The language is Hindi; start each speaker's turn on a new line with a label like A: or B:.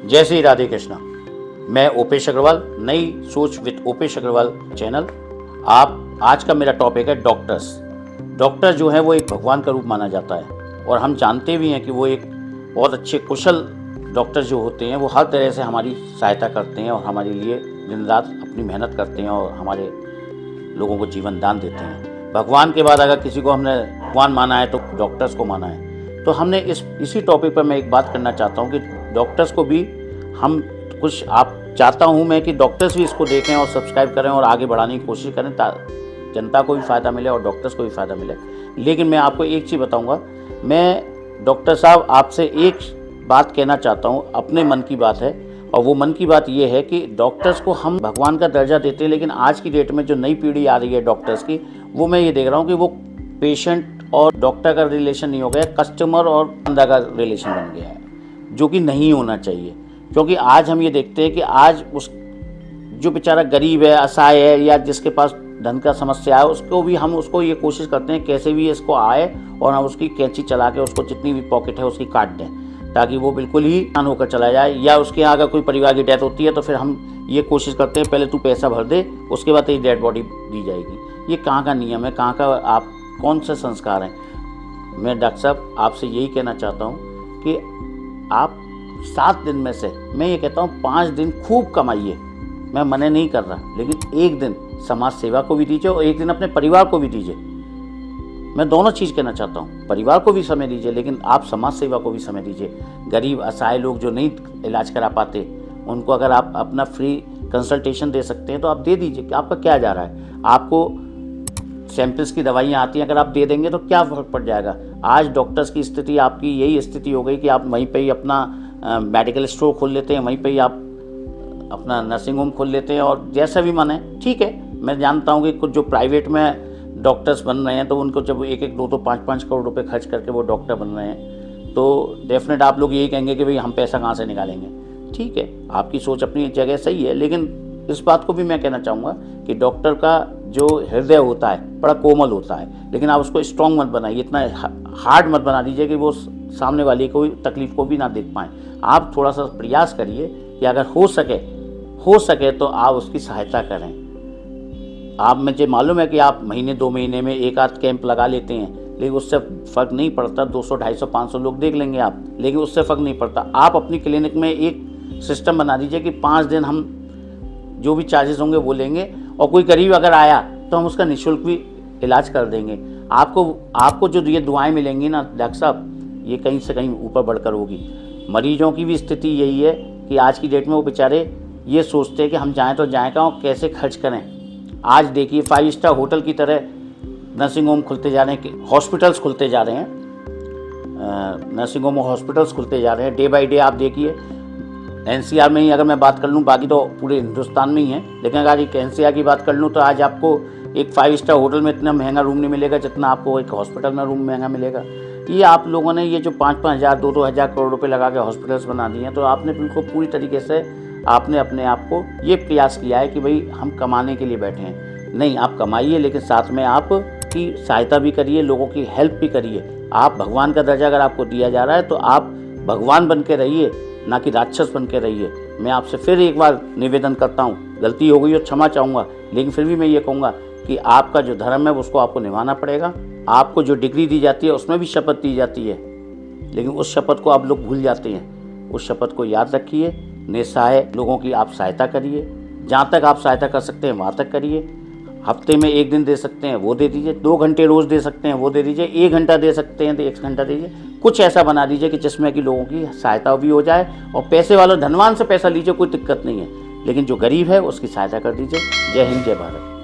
A: जय श्री राधे कृष्णा। मैं ओपेश अग्रवाल, नई सोच विद ओपेश अग्रवाल चैनल। आप आज का मेरा टॉपिक है डॉक्टर्स। डॉक्टर जो है वो एक भगवान का रूप माना जाता है और हम जानते भी हैं कि वो एक बहुत अच्छे कुशल डॉक्टर जो होते हैं वो हर तरह से हमारी सहायता करते हैं और हमारे लिए दिन रात अपनी मेहनत करते हैं और हमारे लोगों को जीवन दान देते हैं। भगवान के बाद अगर किसी को हमने भगवान माना है तो डॉक्टर्स को माना है। तो हमने इसी टॉपिक पर मैं एक बात करना चाहता हूँ कि डॉक्टर्स को भी हम कुछ चाहता हूँ मैं कि डॉक्टर्स भी इसको देखें और सब्सक्राइब करें और आगे बढ़ाने की कोशिश करें ताकि जनता को भी फ़ायदा मिले और डॉक्टर्स को भी फ़ायदा मिले। लेकिन मैं आपको एक चीज़ बताऊँगा, मैं डॉक्टर साहब आपसे एक बात कहना चाहता हूँ, अपने मन की बात है और वो मन की बात ये है कि डॉक्टर्स को हम भगवान का दर्जा देते हैं, लेकिन आज की डेट में जो नई पीढ़ी आ रही है डॉक्टर्स की, वो मैं ये देख रहा हूँ कि वो पेशेंट और डॉक्टर का रिलेशन नहीं हो गया, कस्टमर और बंदा का रिलेशन बन गया है, जो कि नहीं होना चाहिए। क्योंकि आज हम ये देखते हैं कि आज उस जो बेचारा गरीब है, असहाय है या जिसके पास धन का समस्या है, उसको ये कोशिश करते हैं कैसे भी इसको आए और हम उसकी कैंची चला के उसको जितनी भी पॉकेट है उसकी काट दें ताकि वो बिल्कुल ही आन होकर चला जाए। या उसके यहाँ अगर कोई परिवार की डेथ होती है तो फिर हम ये कोशिश करते हैं पहले तू पैसा भर दे, उसके बाद तेरी डेड बॉडी दी जाएगी। ये कहाँ का नियम है, कहाँ का आप कौन से संस्कार हैं। मैं डॉक्टर साहब आपसे यही कहना चाहता हूँ कि आप 7 दिन में से मैं ये कहता हूँ 5 दिन खूब कमाइए, मैं मना नहीं कर रहा, लेकिन एक दिन समाज सेवा को भी दीजिए और एक दिन अपने परिवार को भी दीजिए। मैं दोनों चीज़ कहना चाहता हूँ, परिवार को भी समय दीजिए लेकिन आप समाज सेवा को भी समय दीजिए। गरीब असहाय लोग जो नहीं इलाज करा पाते उनको अगर आप अपना फ्री कंसल्टेशन दे सकते हैं तो आप दे दीजिए। आपका क्या जा रहा है, आपको सैंपल्स की दवाइयाँ आती हैं, अगर आप दे देंगे तो क्या फ़र्क पड़ जाएगा। आज डॉक्टर्स की स्थिति आपकी यही स्थिति हो गई कि आप वहीं पे ही अपना मेडिकल स्टोर खोल लेते हैं, वहीं पे ही आप अपना नर्सिंग होम खोल लेते हैं और जैसा भी मन है। ठीक है, मैं जानता हूँ कि कुछ जो प्राइवेट में डॉक्टर्स बन रहे हैं तो उनको जब 1-1, 2-2, 5-5 करोड़ रुपए खर्च करके वो डॉक्टर बन रहे हैं तो डेफिनेट आप लोग यही कहेंगे कि भाई हम पैसा कहाँ से निकालेंगे। ठीक है, आपकी सोच अपनी जगह सही है, लेकिन इस बात को भी मैं कहना चाहूँगा कि डॉक्टर का जो हृदय होता है बड़ा कोमल होता है, लेकिन आप उसको स्ट्रॉन्ग मत बनाइए, इतना हार्ड मत बना दीजिए कि वो सामने वाले को तकलीफ को भी ना देख पाएँ। आप थोड़ा सा प्रयास करिए कि अगर हो सके तो आप उसकी सहायता करें। आप मुझे मालूम है कि आप महीने 2 महीने में 1-आध कैंप लगा लेते हैं, लेकिन उससे फ़र्क नहीं पड़ता। 200, 250, 500 लोग देख लेंगे आप, लेकिन उससे फ़र्क नहीं पड़ता। आप अपनी क्लिनिक में एक सिस्टम बना दीजिए कि 5 दिन हम जो भी चार्जेस होंगे वो लेंगे और कोई गरीब अगर आया तो हम उसका निःशुल्क भी इलाज कर देंगे। आपको जो ये दुआएं मिलेंगी ना डॉक्टर साहब, ये कहीं से कहीं ऊपर बढ़कर होगी। मरीजों की भी स्थिति यही है कि आज की डेट में वो बेचारे ये सोचते हैं कि हम जाएँ तो जाएँ कहाँ और कैसे खर्च करें। आज देखिए 5 स्टार होटल की तरह नर्सिंग होम खुलते जा रहे हैं, हॉस्पिटल्स खुलते जा रहे हैं, नर्सिंग होम और हॉस्पिटल्स खुलते जा रहे हैं डे बाई डे। आप देखिए एनसीआर में ही अगर मैं बात कर लूँ, बाकी तो पूरे हिंदुस्तान में ही है, लेकिन अगर एक एनसीआर की बात कर लूँ तो आज आपको एक 5 स्टार होटल में इतना महंगा रूम नहीं मिलेगा जितना आपको एक हॉस्पिटल में रूम महंगा मिलेगा। ये आप लोगों ने ये जो 5-5 हज़ार 2-2 हज़ार करोड़ रुपए लगा के हॉस्पिटल्स बना दिए हैं, तो आपने बिल्कुल पूरी तरीके से आपने अपने आप को ये प्रयास किया है कि भाई हम कमाने के लिए बैठे हैं। नहीं, आप कमाइए लेकिन साथ में आप की सहायता भी करिए, लोगों की हेल्प भी करिए। आप भगवान का दर्जा अगर आपको दिया जा रहा है तो आप भगवान बन के रहिए, ना कि राक्षस बन के रहिए। मैं आपसे फिर एक बार निवेदन करता हूँ, गलती हो गई और क्षमा चाहूँगा, लेकिन फिर भी मैं ये कहूँगा कि आपका जो धर्म है उसको आपको निभाना पड़ेगा। आपको जो डिग्री दी जाती है उसमें भी शपथ दी जाती है, लेकिन उस शपथ को आप लोग भूल जाते हैं। उस शपथ को याद रखिए, निस्सहाय लोगों की आप सहायता करिए, जहाँ तक आप सहायता कर सकते हैं वहाँ तक करिए। हफ्ते में 1 दिन दे सकते हैं वो दे दीजिए, 2 घंटे रोज़ दे सकते हैं वो दे दीजिए, 1 घंटा दे सकते हैं तो 1 घंटा दीजिए। कुछ ऐसा बना दीजिए कि जिसमें कि लोगों की सहायता भी हो जाए और पैसे वालों धनवान से पैसा लीजिए, कोई दिक्कत नहीं है, लेकिन जो गरीब है उसकी सहायता कर दीजिए। जय हिंद, जय भारत।